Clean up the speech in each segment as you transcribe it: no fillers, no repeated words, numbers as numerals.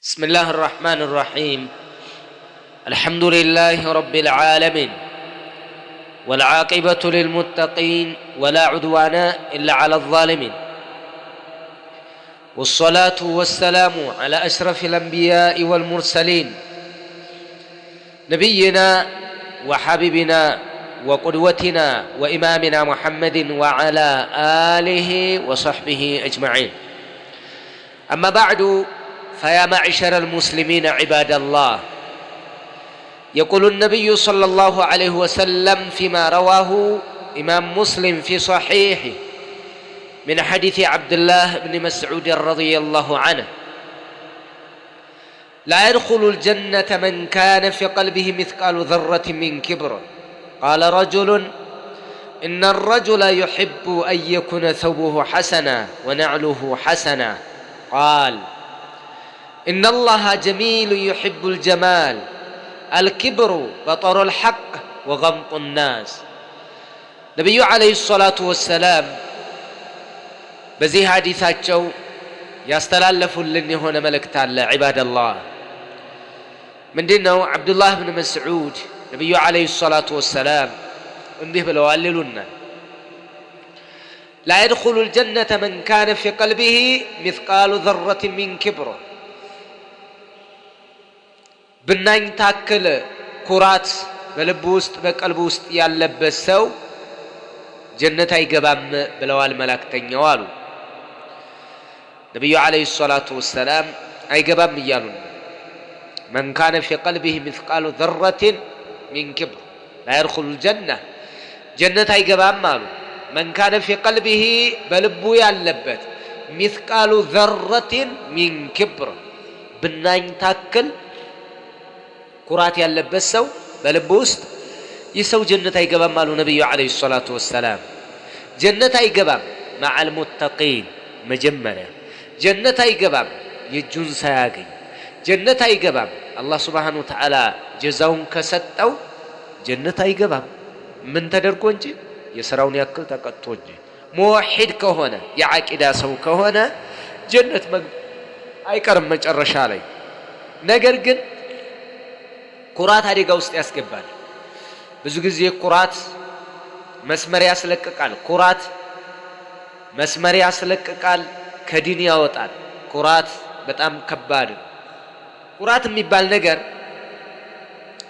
بسم الله الرحمن الرحيم. الحمد لله رب العالمين، والعاقبة للمتقين، ولا عدوان إلا على الظالمين، والصلاة والسلام على أشرف الأنبياء والمرسلين، نبينا وحبيبنا وقدوتنا وإمامنا محمد وعلى آله وصحبه أجمعين. أما بعد، فيا معشر المسلمين عباد الله، يقول النبي صلى الله عليه وسلم فيما رواه إمام مسلم في صحيحه من حديث عبد الله بن مسعود رضي الله عنه: لا يدخل الجنة من كان في قلبه مثقال ذرة من كبر. قال رجل: إن الرجل يحب أن يكون ثوبه حسنا ونعله حسنا. قال: إن الله جميل يحب الجمال، الكبر بطر الحق وغمط الناس. نبي عليه الصلاة والسلام بزي حديثاتቸው ያስተላለፉልን የሆነ መልእክት አለ። ዒባደላህ ምንድነው? አብዱላህ ብን መስዑድ ነብዩ አለይሂ ሰላቱ ወሰላም እንዲህ ብለዋል ይሉናል: لا يدخل الجنة من كان في قلبه مثقال ذرة من كبر. ብናኝ ታክል ኩራት በልቡ ውስጥ በቀልቡ ውስጥ ያለበት ሰው ጀነት አይገባም ብለዋል መላእክተኛው አሉ። ነብዩ አለይሂ ሰላቱ ወሰላም አይገባም እያሉ من كان في قلبه مثقال ذرة من كبر لا يدخل الجنة ጀነት አይገባም አሉ። من كان في قلبه በልቡ ያለበት مثقال ذرة من كبر ብናኝ ታክል ኩራት ያለበት ሰው በልቡ ውስጥ ይሰው ጀነት አይገባም አሉ ነብዩ አለይሂ ሰላቱ ወሰላም። ጀነት አይገባም مع المتقين መጀመሪያ ጀነት አይገባም የጁን ሳያገኝ፣ ጀነት አይገባም አላህ Subhanahu Wa Ta'ala ጀዛውን ከሰጠው ጀነት አይገባም። ምን ተደርጎ እንጂ የሥራውን ያክል ተቀጥቶ እንጂ። ሙወሂድ ከሆነ የዓቂዳ ሰው ከሆነ ጀነት አይቀርም መጨረሻ ላይ። ነገር ግን ኩራት አደጋ ውስጥ ያስገባል። ብዙ ጊዜ ኩራት መስመር ያስለቅቃል። ኩራት መስመር ያስለቅቃል፣ ከዲን ያወጣል። ኩራት በጣም ከባድ ነው። ኩራት የሚባል ነገር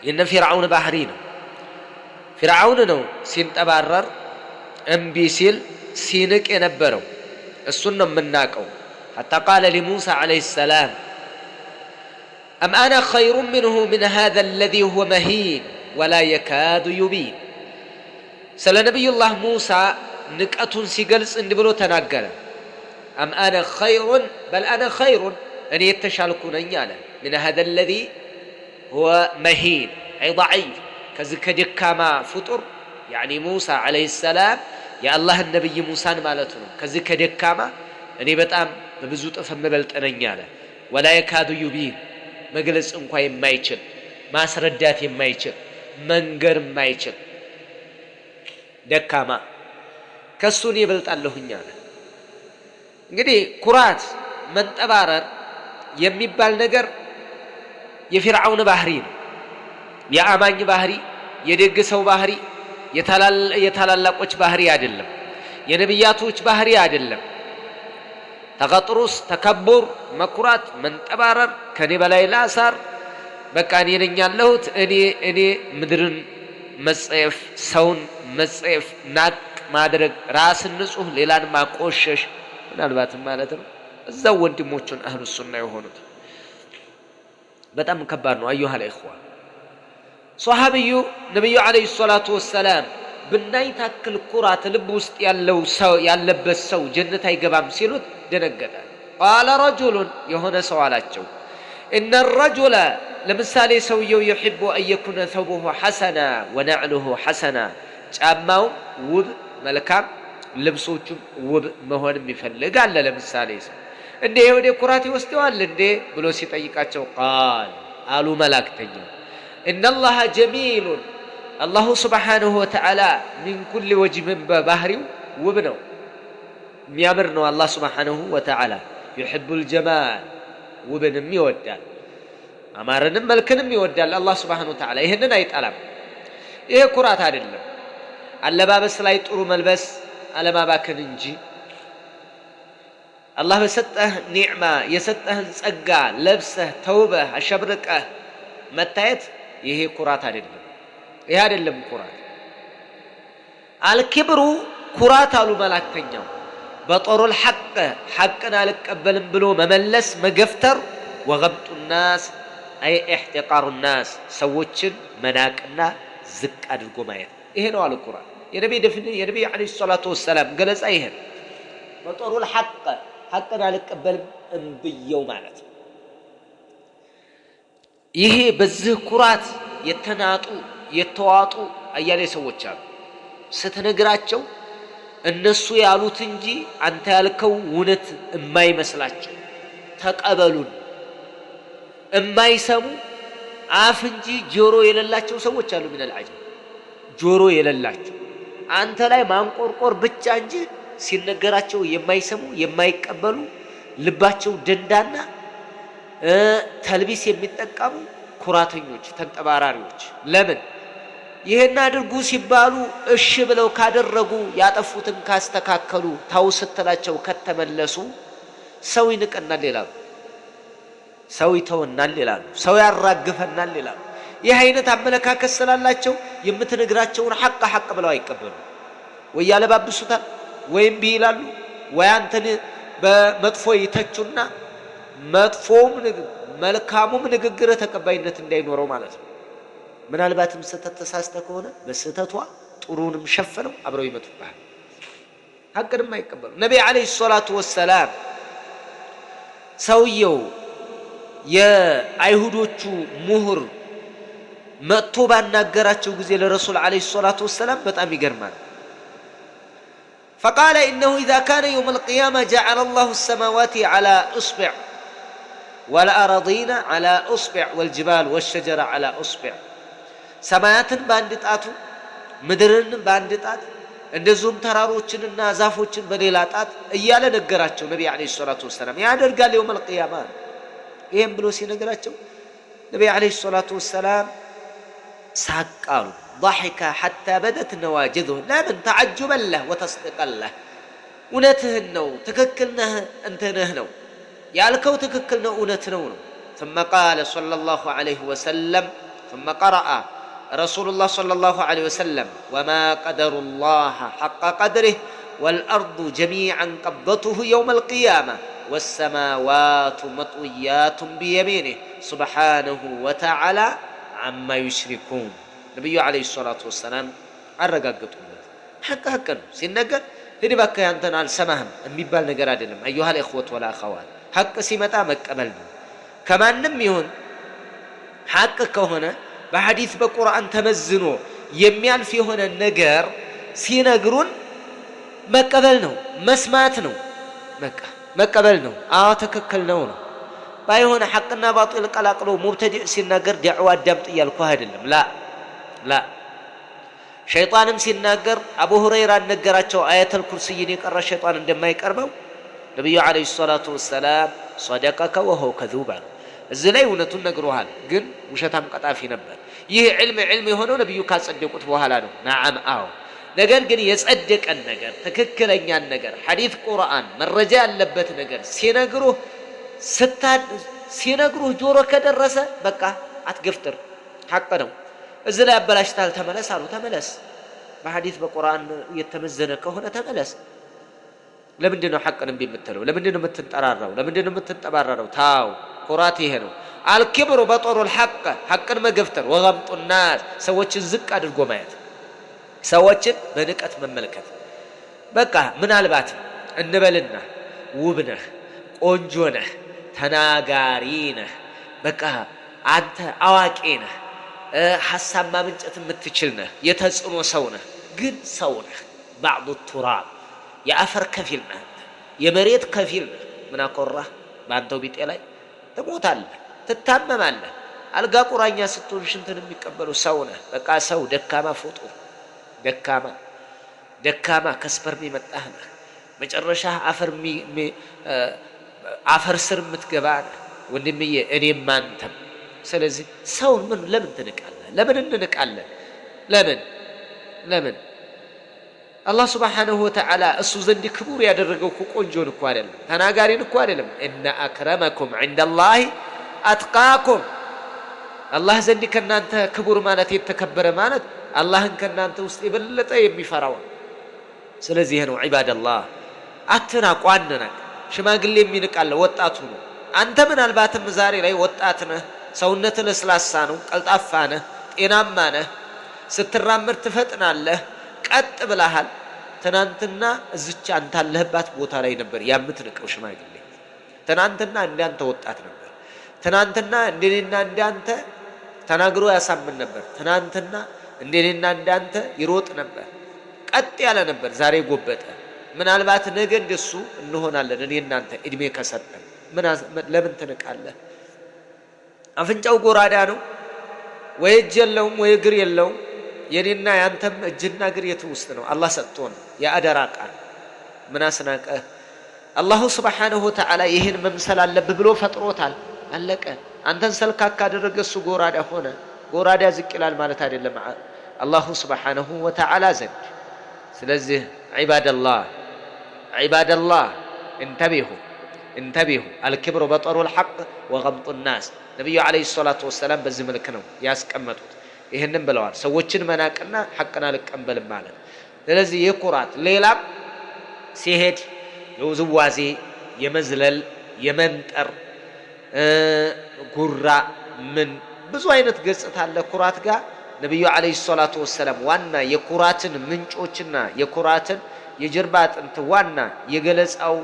የነ ፊርዓውን ባህሪ ነው። ፊርዓውን ነው ሲንጠባረር እምቢ ሲል ሲንቅ የነበረው። እሱን ነው የምናውቀው። حتى قال لموسى عليه السلام: أم أنا خير منه من هذا الذي هو مهين ولا يكاد يبين. سأل نبي الله موسى نكأتون سيقلس إن بلو تناقل: أم أنا خير، بل أنا خير أن يتشالكون أنيانا من هذا الذي هو مهين أي ضعيف كذلك دكاما فطر. يعني موسى عليه السلام يا الله النبي موسى مالتنا كذلك دكاما أني بتأم ببزوت أفهم بلت أنيانا ولا يكاد يبين መግለጽ እንኳን የማይችል ማስረዳት የማይችል መንገር የማይችል ደካማ ከሱን ይበልጣለሁኛ አለ። እንግዲህ ኩራት መንጠባረር የሚባል ነገር የፊርዓውን ባህሪ ነው። የአማኝ ባህሪ፣ የደግ ሰው ባህሪ፣ የታላላቆች ባህሪ አይደለም። የነብያቶች ባህሪ አይደለም። ተቀጥሩስ ተከቡር መኩራት መንጠባረር ከኔ በላይ ላሳር በቃ እኔ ነኝ ያለሁት እኔ ምድርን መጸየፍ፣ ሰውን መጸየፍ፣ ናቅ ማድረግ፣ ራስን ንጹህ ሌላን ማቆሸሽ ምናልባትም ማለት ነው እዛው ወንድሞቹን አህሉ ሱና የሆኑት በጣም ከባድ ነው። አዩሃ الإخوة ሷሃቢዩ ነብዩ አለይሂ ሰላቱ ወሰላም ብናኝ ታክል ኩራት ልብ ውስጥ ያለው ሰው ያለበት ሰው ጀነት አይገባም ሲሉት ደነገጠ። قال رجل የሆነ ሰው አላቸው: إن الرجل ለምሳሌ ሰውየው يحب أن يكون ثوبه حسنا ونعله حسنا ጫማው ውብ መልካም ልብሶቹም ውብ መሆን የሚፈልግ አለ። ለምሳሌ ሰው እንዴ ወደ ኩራት ይወስደዋል እንዴ ብሎ ሲጠይቃቸው قال አሉ መላእክተኛው: إن الله جميل الله سبحانه وتعالى من كل وجه ببahriው ውብ ነው የሚያምር ነው። አላህ Subhanahu Wa Ta'ala يحب الجمال ውብንም ይወዳል አማረንም መልክንም ይወዳል አላህ Subhanahu Wa Ta'ala ይሄንን አይጣላም ይሄ ኩራት አይደለም አለባበስ ላይ ጥሩ መልበስ አለማባከን እንጂ አላህ በሰጠህ ኒዕማ የሰጠህን ጸጋ ለብሰህ ተውበህ አሸብርቀህ መታየት ይሄ ኩራት አይደለም ይሄ አይደለም ኩራት አልክብሩ ኩራት አሉ መላእክተኛው በጦሩል ሐቅን አልቀበልም ብሎ መመለስ መገፍተር ወغبط الناس አይ احتقار الناس ሰዎችን መናቅና ዝቅ አድርጎ ማየት ይሄ ነው አለ ኩራት የነብይ አለይሂ ሰላቱ ወሰለም ገለጻ ይሄ በጦሩል ሐቅን አልቀበልም እንብየው ማለት ይሄ በዚህ ኩራት የተናጡ የተዋጡ አያሌ ሰዎች አሉ ስትነግራቸው እነሱ ያሉት እንጂ አንተ ያልከው እውነት የማይመስላቸው ተቀበሉን የማይሰሙ አፍ እንጂ ጆሮ የሌላቸው ሰዎች አሉ ምን العجب ጆሮ የሌላቸው አንተ ላይ ማንቆርቆር ብቻ እንጂ ሲነገራቸው የማይሰሙ የማይቀበሉ ልባቸው ደንዳና ተልቢስ የሚጠቀሙ ኩራተኞች ተንጠባራሪዎች ለምን ይሄን አድርጉ ሲባሉ እሺ ብለው ካደረጉ ያጠፉትን ካስተካከሉ ታው ስትላቸው ከተመለሱ ሰው ይንቀናል ይላሉ ሰው ይተውናል ይላሉ ሰው ያራግፈናል ይላሉ ይህ አይነት አመለካከት ስላላቸው የምትነግራቸውን ሐቅ ብለው አይቀበሉ ወይ ያለባብሱታል ወይም ቢላሉ ወይ አንተን በመጥፎ ይተቹና መጥፎም መልካሙም ንግግር ተቀባይነት እንዳይኖረው ማለት ነው ምናልባትም ስተት ተሳስተ ከሆነ በስተቷ ጥሩንም ሸፈነው አብረው ይመጡባል ሐቅንም አይቀበሉ ነብይ አለይሂ ሰላቱ ወሰለም ሰውየው የአይሁዶቹ ምሁር መጥቶ ባናገራቸው ጊዜ ለረሱል አለይሂ ሰላቱ ወሰለም በጣም ይገርማል فقال إنه إذا كان يوم القيامة جعل الله السماوات على أصبع والأراضين على أصبع والجبال والشجر على أصبع سمايات باندطاتو مدرن باندطات እንደዚሁም ተራሮችንና ዛፎችን በሌላ ጣት እያለ ነገራቸው ነብይ አለይሂ ሰላቱ ወሰለም ያደርጋል يوم القيامة ይሄን ብሎ ሲነግራቸው ነብይ አለይሂ ሰላቱ ወሰለም ሳቃሉ ضحك حتى بدت نواجذه لا من تعجبا له وتصديقا له እውነትህን ነው ትክክል ነህ አንተ ነህ ነው ያልከው ትክክል ነው እውነት ነው ثم قال صلى الله عليه وسلم ثم قرأ رسول الله صلى الله عليه وسلم وما قدر الله حق قدره والأرض جميعا قبضته يوم القيامة والسماوات مطويات بيمينه سبحانه وتعالى عما يشركون نبي عليه الصلاة والسلام አረጋግጡለት ሐቅ ነው ሲነገር ሄዲ ባካ ያንተን አልሰማህም የሚባል ነገር አይደለም አዩሃ الإخوة والأخوات ሐቅ ሲመጣ መቀበል ነው ከማንም ይሁን ሐቅ ከሆነ በሐዲስ በቁርአን ተመዝኖ የሚያልፍ የሆነ ነገር ሲነግሩን መቀበል ነው መስማት ነው በቃ መቀበል ነው አዎ ትክክል ነው ባይሆን ሐቅና ባጢል ቀላቅሎ ሙብተዲዕ ሲናገር ዳዕዋ አዳምጥ ይልኩ አይደለም ላ ሸይጣንም ሲናገር አቡ ሁረይራ ነገራቸው አያተል ኩርሲይን የቀረ ሸይጣን እንደማይቀርበው ነብዩ አለይሂ ሰላቱ ወሰለም صدقك وهو كذوب እዚህ ላይ እውነቱን ነግሮሃል ግን ውሸታም ቀጣፊ ነበር ይህ ዒልም የሆነው ነብዩ ካጸደቁት በኋላ ነው ነዓም አዎ ነገር ግን የጸደቀን ነገር ትክክለኛን ነገር ሐዲስ ቁርአን መረጃ ያለበት ነገር ሲነግሩህ ጆሮ ከደረሰ በቃ አትገፍትር ሐቅ ነው እዚህ ላይ አበላሽታል ተመለስ አሉ ተመለስ በሐዲስ በቁርአን የተመዘነ ከሆነ ተመለስ ለምንድነው ሐቅን ቢምትለው ለምንድነው የምትንጠራራው ለምንድነው የምትጠባረረው ታው ኩራት ይሄ ነው አልክብሩ በጦሩል ሐቅን መገፍተር ወغبط الناس ሰዎችን ዝቅ አድርጎ ማየት ሰዎችን በንቀት መመልከት በቃ ምናልባት እንበልና ውብነህ ቆንጆነህ ተናጋሪነህ በቃ አንተ አዋቂ ነህ ሐሳብ ማመንጨት የምትችል ነህ የተጽኖ ሰው ነህ ግን ሰው ነህ بعض التراب የአፈር ከፊል ነህ የመሬት ከፊል ነህ ምን አቆራህ ባንተው ቢጤ ላይ ትሞታለህ ትታመማለህ አልጋ ቁራኛ ስትሆን ሽንትን የሚቀበሉ ሰው ነህ በቃ ሰው ደካማ ፍጡር ደካማ ከስፐርም የመጣህ ነህ መጨረሻ አፈር ስር የምትገባ ነህ ወንድምዬ እኔም አንተም ስለዚህ ሰውን ለምን ትንቃለህ ለምን እንንቃለን ለምን አላህ Subhanahu Wa Ta'ala እሱ ዘንድ ክቡር ያደረገው ቆንጆን እኮ አይደለም ተናጋሪን እኮ አይደለም እነ አክረመኩም ዐንደላሂ አትቃኩም አላህ ዘንድ ከናንተ ክቡር ማለት የተከበረ ማለት አላህን ከናንተ ውስጥ የበለጠ የሚፈራው ስለዚህ ነው ዒባደላህ አትናቁ አንናቅ ሽማግሌ የሚንቃል ወጣቱ ነው አንተ ምናልባትም ዛሬ ላይ ወጣት ነህ ሰውነት ለስላሳ ነው ቀልጣፋ ነህ ጤናማ ነህ ስትራመድ ትፈጥናለህ ቀጥ ብለሃል ትናንትና እዚች አንተ አለህባት ቦታ ላይ ነበር ያምትንቀው ሽማግሌ ትናንትና እንዳንተ ወጣት ነበር ትናንትና እንደኔና እንዳንተ ተናግሮ ያሳምን ነበር ትናንትና እንደኔና እንዳንተ ይሮጥ ነበር ቀጥ ያለ ነበር ዛሬ ጎበጠ ምናልባት ነገ እንደሱ እንሆናለን እኔ እናንተ እድሜ ከሰጠን ለምን ትንቃለህ አፍንጫው ጎራዳ ነው ወይ እጅ የለውም ወይ እግር የለውም የኔና ያንተም እጅና እግር የቱ ውስጥ ነው አላህ ሰጥቶን ያአደራ ቃል ምን አስናቀ አላህ Subhanahu Wa Ta'ala ይሄን መምሰል አለብህ ብሎ ፈጥሮታል አለቀ አንተን ሰልካካ አደረገ እሱ ጎራዳ ሆነ ጎራዳ ዝቅ ይላል ማለት አይደለም አላህ Subhanahu Wa Ta'ala ዘንድ ስለዚህ ዒባደላህ انتبهوا الكبر بطر الحق وغمط الناس ነብዩ አለይሂ ሰላቱ ወሰለም በዚህ መልኩ ነው ያስቀመጡት ይሄንን ብለዋል ሰዎችን መናቅና ሐቅና ልቀበልም ማለት ስለዚህ የኩራት ሌላም ሲሄድ የውዝዋዜ የመዝለል የመንጠር ጉራ ምን ብዙ አይነት ገጽታ አለ ኩራት ጋር ነብዩ አለይሂ ሰላቱ ወሰለም ዋና የኩራትን ምንጮችና የኩራትን የጀርባ አጥንት ዋና የገለጻው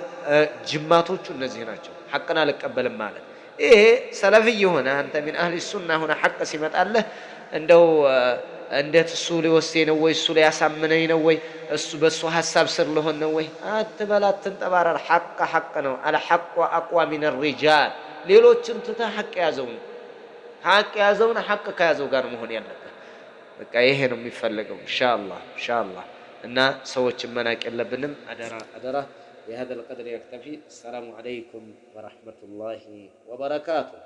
ጅማቶቹ እነዚህ ናቸው ሐቅና ልቀበልም ማለት ይሄ ሰለፊይ ሆነ አንተ ምን አህሊ ሱና ሆነ ሐቅ ሲመጣልህ እንደው እንዴት እሱ ሊወስደኝ ነው ወይ እሱ ሊያሳምነኝ ነው ወይ እሱ በሱ ሐሳብ ስር ለሆነ ነው ወይ አትበላት ተንጠባረር ሐቅ ነው አልሐቅ አቅዋ ሚን الرجال ሌሎችን ተታ ሐቅ ያዘውን ሐቅ ከያዘው ጋር መሆን ያለበት በቃ ይሄ ነው የሚፈልገው ኢንሻአላህ እና ሰዎችን መናቅ የለብንም አደራ بهذا القدر يكتفي السلام عليكم ورحمة الله وبركاته